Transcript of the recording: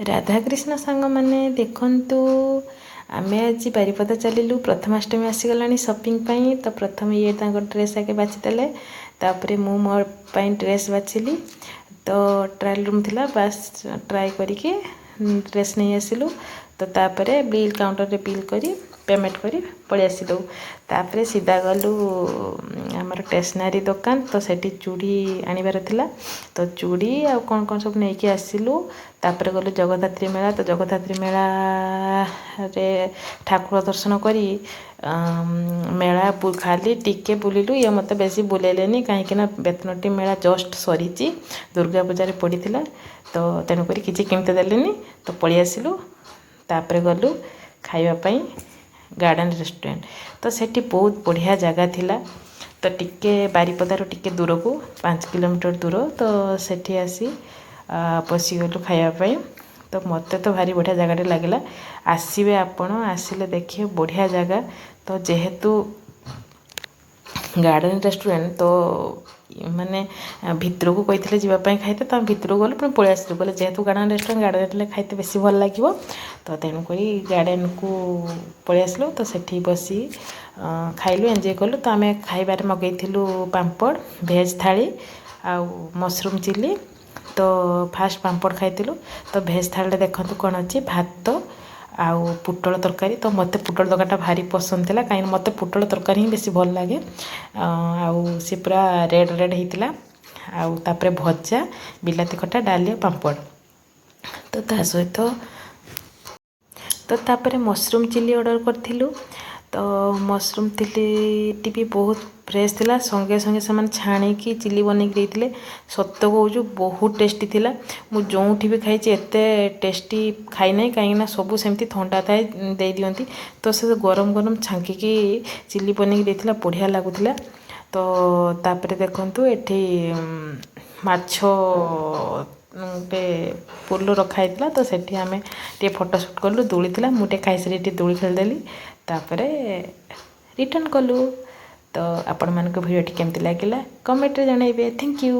राधाकृष्ण सांग मैंने देखु आमे आज बारिपदा चलू प्रथमाष्टमी आसीगला सपिंग तो प्रथम ये ड्रेस आगे बाछीदे तापर मु मोर ड्रेस बाछिली तो ट्रायल रूम थिला बास ट्राए करके ड्रेस नहीं आसिलु तो तापर बिल काउंटर रे बिल करी पेमेंट करी पलि आसिलु तापर सीधा गलु आमर स्टेशनरी दुकान तो सेठी चूड़ी आनिबार थिला तो चूड़ी आ कौन कौन सब नहीं आसिलु तापर गलु जगद्धात्री मेला तो जगद्धात्री मेला रे ठाकुर दर्शन करी मेला खाली टिके बुलिलु ये मत बेसी बुलेलेनी कहीं बेतनटी मेला जस्ट सरी दुर्गा पूजा पड़ी तो तेणुक किसी किमती देलेनी तो पलि आसिलु तापर गलु खाइबापी गार्डन रेस्टोरेंट तो सेठी बहुत बढ़िया जगह थिला तो टिके बारिपदार टिके दूर को 5 किलोमीटर दूर तो सेठी आसी पशिगलु खाइबापी तो मत तो भारी बढ़िया जगह लगे आसवे आपण आसिले देखिए बढ़िया जगह तो जेहेतु गार्डन रेस्टोरेंट तो माने भितर को कही जावाई खाइते तो भितर गलु पुणी पलि आसलु बोले जेहेतु गार्डन रेस्टोरेंट गार्डन खाइते बेसी भल लगे तो तेणुक गार्डन को पलि आसलु तो सेठी बसी खाइलु एंजॉय कलु तो आम खाइबार मगैलु पांपड़ भेज थाली आउ मशरूम चिली तो फास्ट पांपड़ खाइलु तो भेज थाली देखते कौन अच्छी भात आउ पुटल तरकारी तो मत पुटल तरकारी भारी पसंद था कहीं मत पुटल तरकारी ही बेसी भल लगे आउ सी पूरा रेड रेड होता आउ तापर भजा बिलाती खटा डाली पांपड़ तो ता सहित तो तापर मशरूम चिली ऑर्डर करूँ तो मशरूम चिली भी बहुत फ्रेश थिला संगे संगे से छाणिकी चिली बनैक देते सत कहूँ बहुत टेस्टी थिला मु जोठी भी खाई एत टेस्टी खाई ना कहीं सब सेमती ठंडा थाए दे दियंती तो से गरम गरम छांकिकी चिली बनैक देते बढ़िया लगुला तो तापर देखंतु एठी माछ गोटे पुल रखाई तो सेठी आमे टे फोटो शूट कलु दूली थिला मुटे खाई सारी दूली खेलदेली तापर रिटर्न कलु तो आपण मानक भिडियोटी केमती लगिला कमेंट रे जणाइबे थैंक यू।